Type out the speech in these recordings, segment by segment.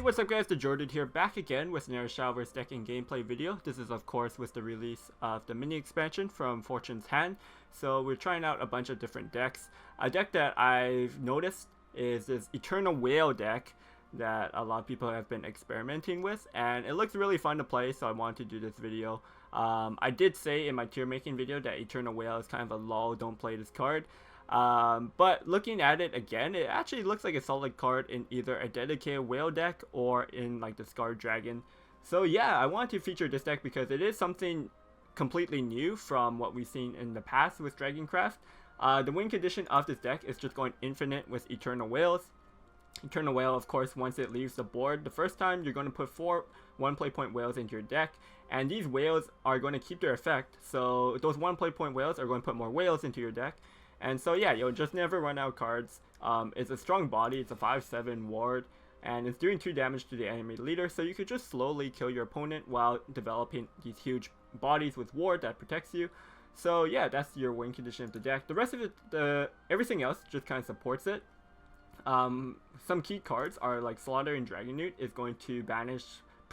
what's up guys, TheJordude here, back again with another Shadowverse deck and gameplay video. This is of course with the release of the mini expansion from Fortune's Hand. So we're trying out a bunch of different decks. A deck that I've noticed is this Eternal Whale deck that a lot of people have been experimenting with, and it looks really fun to play, so I wanted to do this video. I did say in my tier making video that Eternal Whale is kind of a lull, don't play this card. But looking at it again, it actually looks like a solid card in either a dedicated whale deck or in like the Scarred Dragon. So yeah, I wanted to feature this deck because it is something completely new from what we've seen in the past with Dragoncraft. The win condition of this deck is just going infinite with Eternal Whales. Eternal Whale, of course, once it leaves the board the first time, you're going to put 4 1 play point whales into your deck, and these whales are going to keep their effect. So those 1 play point whales are going to put more whales into your deck. And so yeah, you'll just never run out of cards. It's a strong body, it's a 5/7 ward, and it's doing 2 damage to the enemy leader, so you could just slowly kill your opponent while developing these huge bodies with ward that protects you. So yeah, that's your win condition of the deck. The rest of it, everything else just kind of supports it. Some key cards are like Slaughter and Dragoncraft is going to banish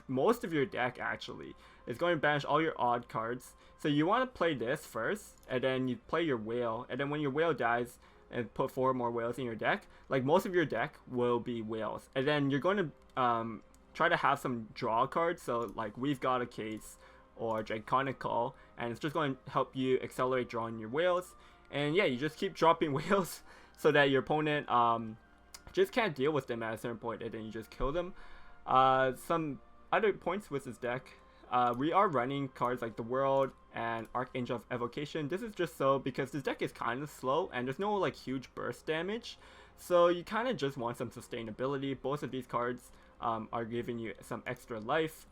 most of your deck actually. It's going to banish all your odd cards. So you want to play this first, and then you play your whale, and then when your whale dies and put 4 more whales in your deck, like most of your deck will be whales. And then you're going to try to have some draw cards, so like We've Got a Case or Draconic Call, and it's just going to help you accelerate drawing your whales. And yeah, you just keep dropping whales so that your opponent just can't deal with them at a certain point, and then you just kill them. Some other points with this deck, we are running cards like the World and Archangel of Evocation. This is just so because this deck is kind of slow and there's no like huge burst damage, so you kind of just want some sustainability. Both of these cards are giving you some extra life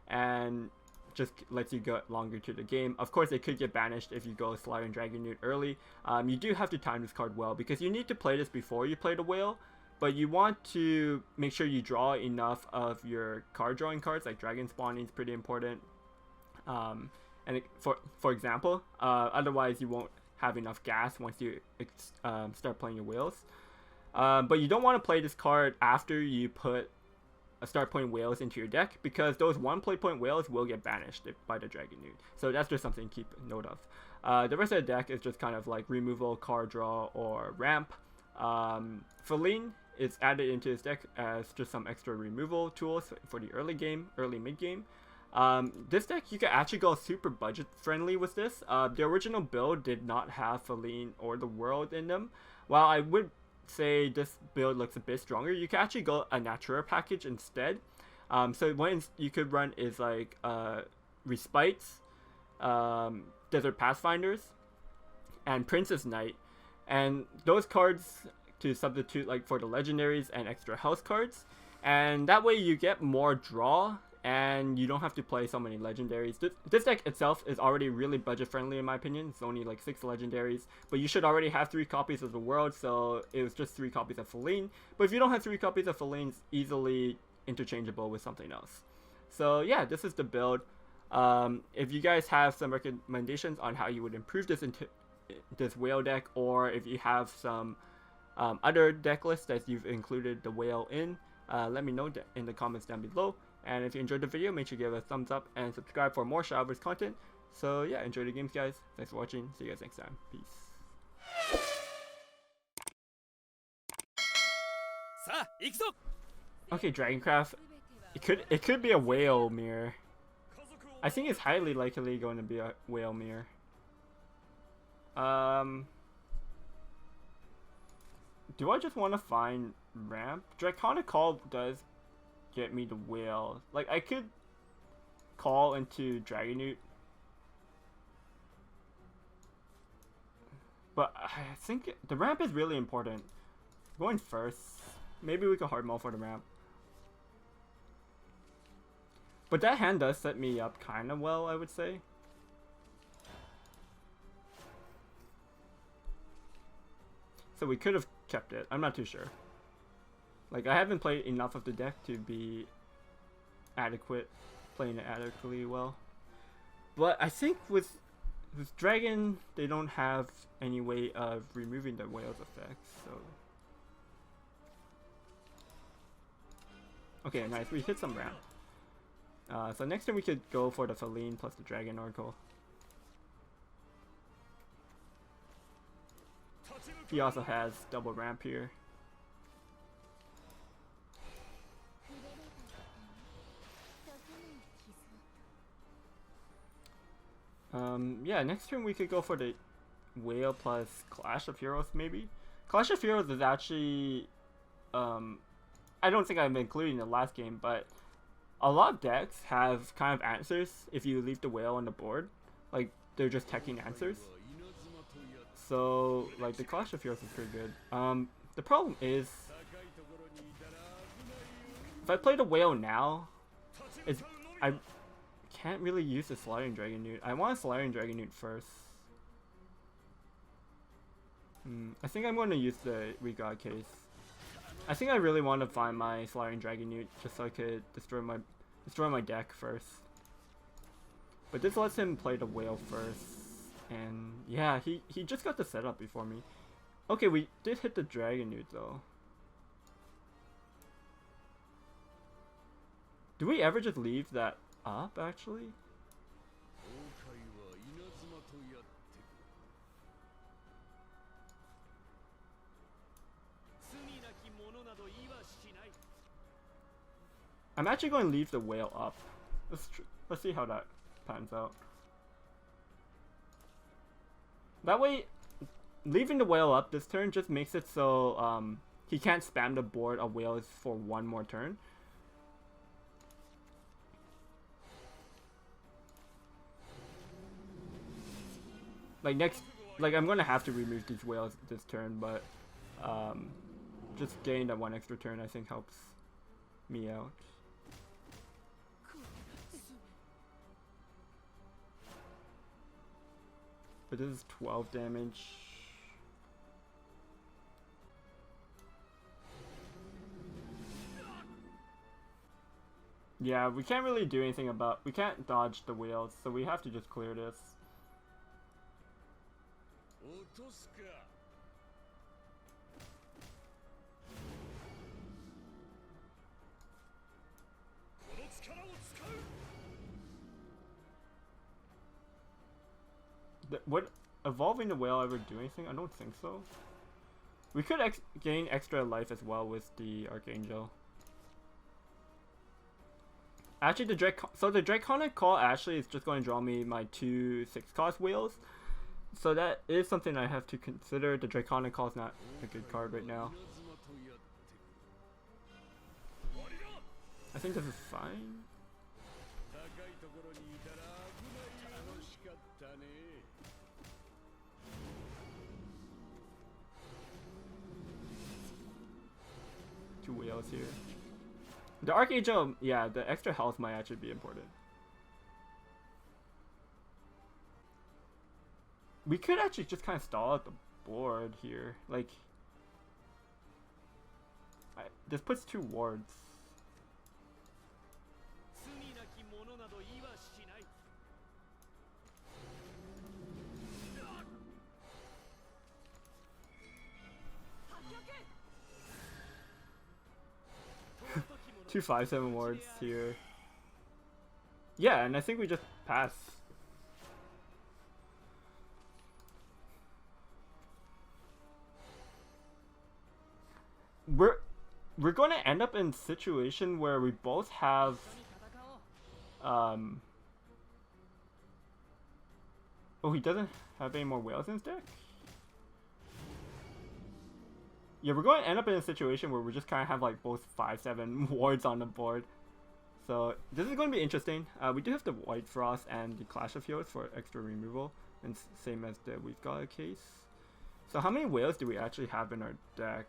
and just lets you go longer to the game. Of course, it could get banished if you go Slaughter and Dragoncraft early. You do have to time this card well because you need to play this before you play the whale, but you want to make sure you draw enough of your card drawing cards, like Dragon Spawning is pretty important. For example, otherwise you won't have enough gas once you start playing your whales. But you don't want to play this card after you start putting whales into your deck, because those 1 play point whales will get banished by the Dragoncraft. So that's just something to keep note of. The rest of the deck is just kind of like removal, card draw, or ramp. Feline is added into this deck as just some extra removal tools for the early mid game. This deck, you can actually go super budget friendly with this. The original build did not have Feline or the World in them. While I would say this build looks a bit stronger, you can actually go a Natura package instead. So what you could run is like Respites, Desert Pathfinders, and Princess Knight, and those cards to substitute like for the legendaries and extra house cards, and that way you get more draw and you don't have to play so many legendaries. This deck itself is already really budget friendly in my opinion. It's only like 6 legendaries, but you should already have 3 copies of the World, so it was just 3 copies of Feline. But if you don't have 3 copies of Feline, it's easily interchangeable with something else. So yeah, this is the build. If you guys have some recommendations on how you would improve this into this whale deck, or if you have some other deck lists that you've included the whale in, let me know in the comments down below. And if you enjoyed the video, make sure you give it a thumbs up and subscribe for more Shadowverse content. So yeah, enjoy the games guys. Thanks for watching. See you guys next time. Peace. Okay, Dragoncraft. It could be a whale mirror. I think it's highly likely going to be a whale mirror. Do I just want to find ramp? Draconic Call does get me the whale. Like, I could call into Dragoncraft, but I think the ramp is really important. Going first, maybe we can hard mode for the ramp. But that hand does set me up kind of well, I would say. So we could have kept it. I'm not too sure. Like, I haven't played enough of the deck to be playing it adequately well. But I think with Dragon, they don't have any way of removing the whale's effects, so Okay, nice. We hit some ramp. So next turn we could go for the Feline plus the Dragon Oracle. He also has double ramp here. Yeah, next turn we could go for the Whale plus Clash of Heroes maybe. Clash of Heroes is actually, I don't think I've been including in the last game, but a lot of decks have kind of answers if you leave the Whale on the board. Like, they're just teching answers. So, like, the Clash of Heroes is pretty good. The problem is, if I play the Whale now, I can't really use the Slaughtering Dragoncraft. I want a Slaughtering Dragoncraft first. I think I'm going to use the Regod case. I think I really want to find my Slaughtering Dragoncraft just so I could destroy my deck first. But this lets him play the Whale first. And yeah, he just got the setup before me. Okay, we did hit the Dragoncraft though. Do we ever just leave that up actually? I'm actually going to leave the Whale up. Let's see how that pans out. That way, leaving the Whale up this turn just makes it so he can't spam the board of Whales for one more turn. Like I'm gonna have to remove these Whales this turn, but just getting that one extra turn I think helps me out. But this is 12 damage. Yeah, we can't really do anything about... We can't dodge the Whales, so we have to just clear this. Would evolving the Whale ever do anything? I don't think so. We could gain extra life as well with the Archangel. Actually, the Draconic Call actually is just going to draw me my 2 6-cost Whales. So that is something I have to consider. The Draconic Call is not a good card right now. I think this is fine. Two Whales here. The Archangel, yeah, the extra health might actually be important. We could actually just kind of stall out the board here. Like, this puts 2 wards. Two 5/7 wards here. Yeah, and I think we just pass. We're going to end up in a situation where we both have oh, he doesn't have any more Whales in his deck? Yeah, we're going to end up in a situation where we just kind of have like both 5/7 wards on the board. So this is going to be interesting. We do have the White Frost and the Clash of Heroes for extra removal, and same as the We've Got a Case. So how many Whales do we actually have in our deck?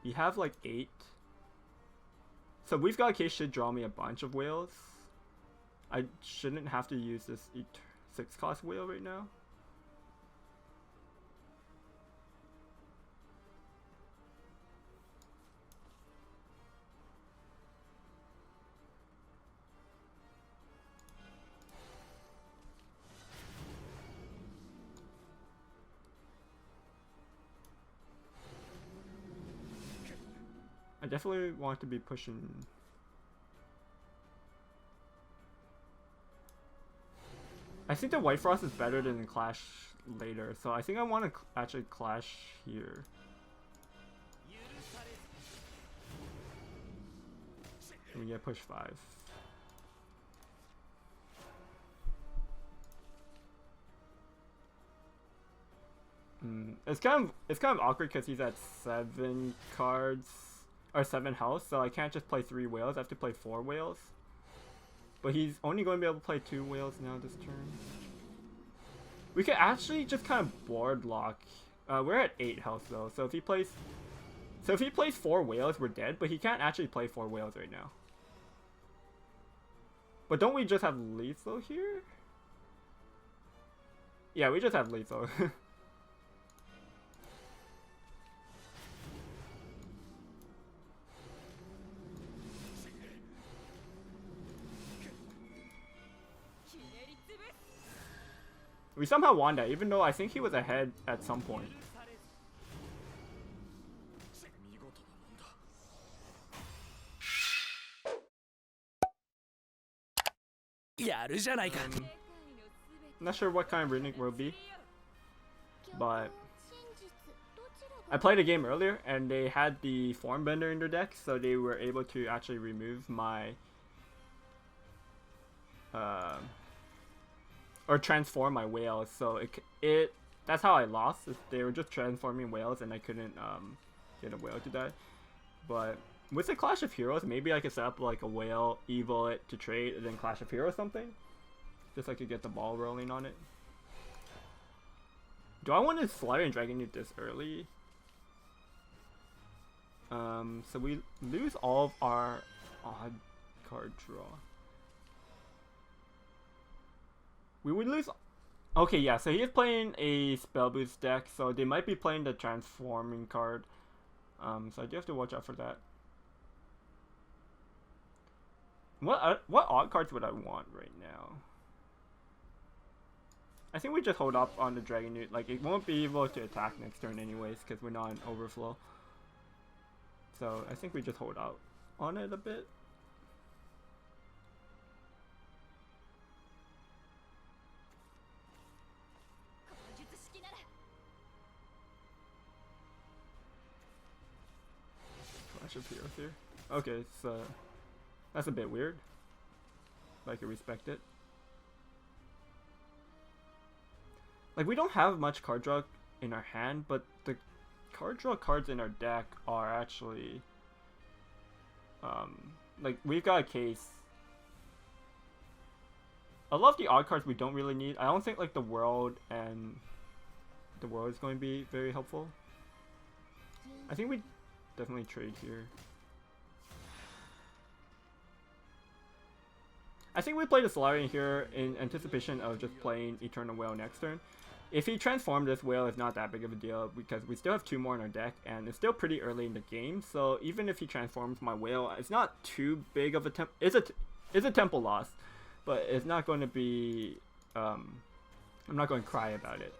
We have like 8. So We've Got a Case should draw me a bunch of Whales. I shouldn't have to use this 6-cost Whale right now. definitely want to be pushing. I think the White Frost is better than the Clash later, so I think I want to actually Clash here. We get push 5. It's kind of awkward because he's at 7 cards or 7 health, so I can't just play 3 whales. I have to play 4 whales. But he's only going to be able to play 2 whales now this turn. We could actually just kind of board lock. We're at 8 health though, so if he plays 4 whales, we're dead. But he can't actually play 4 whales right now. But don't we just have lethal here? Yeah, we just have lethal. We somehow won that, even though I think he was ahead at some point. Not sure what kind of runic will be, but I played a game earlier and they had the form bender in their deck, so they were able to actually remove my or transform my whales. So that's how I lost. They were just transforming whales and I couldn't get a whale to die. But with the Clash of Heroes, maybe I could set up like a whale, evil it to trade, and then Clash of Heroes something. Just so I could get the ball rolling on it. Do I want to Slaughter and Dragoncraft this early? So we lose all of our odd card draw. We would lose. Okay, yeah, so he is playing a spellboost deck, so they might be playing the transforming card. So I do have to watch out for that. What odd cards would I want right now? I think we just hold up on the Dragoncraft. Like, it won't be able to attack next turn anyways, because we're not in overflow. So I think we just hold out on it a bit. Clash of Heroes here. Okay, so that's a bit weird, but I can respect it. Like, we don't have much card draw in our hand, but the card draw cards in our deck are actually like, we've got a case. A lot of the odd cards we don't really need. I don't think like the world is going to be very helpful. I think we definitely trade here. I think we play the Solarian here in anticipation of just playing Eternal Whale next turn. If he transformed this whale, it's not that big of a deal because we still have 2 more in our deck and it's still pretty early in the game. So even if he transforms my whale, it's not too big of a it's a tempo loss, but it's not going to be. I'm not going to cry about it.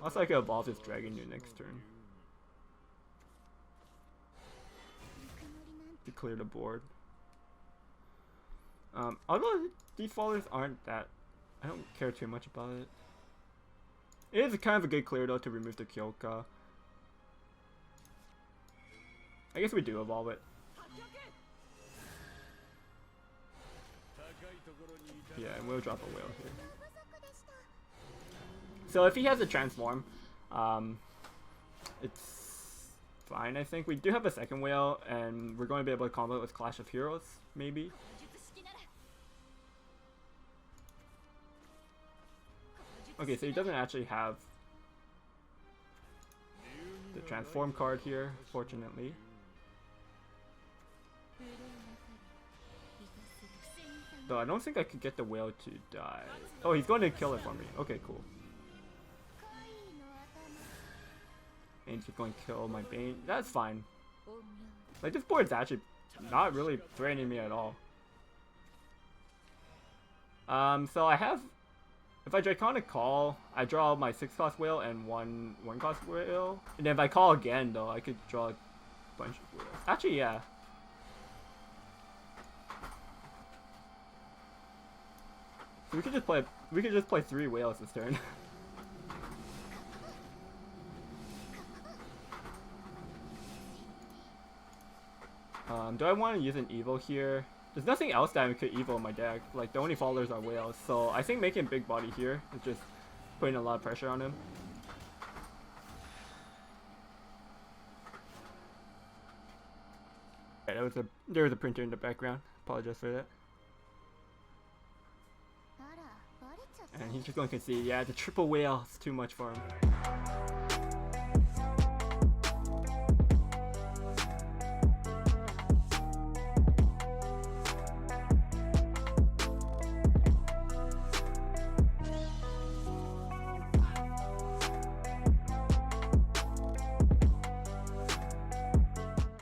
Also, I could evolve this Dragoncraft next turn to clear the board. Although these fallers aren't that, I don't care too much about it. It is kind of a good clear though to remove the Kyoka. I guess we do evolve it. Yeah, and we'll drop a whale here. So if he has a transform, it's fine, I think. We do have a second whale, and we're going to be able to combo it with Clash of Heroes, maybe. Okay, so he doesn't actually have the transform card here, fortunately. Though I don't think I could get the whale to die. Oh, he's going to kill it for me. Okay, cool. And he's going to kill my Bane. That's fine. Like, this board's actually not really threatening me at all. So I have If I Draconic Call, I draw my 6-cost whale and one 1-cost whale. And then if I call again, though, I could draw a bunch of whales. Actually, yeah. So we could just play 3 whales this turn. Do I want to use an evil here? There's nothing else that I could evil in my deck. Like, the only followers are whales. So I think making big body here is just putting a lot of pressure on him. Yeah, there was a printer in the background. Apologize for that. And he's just going to concede. Yeah, the triple whale is too much for him.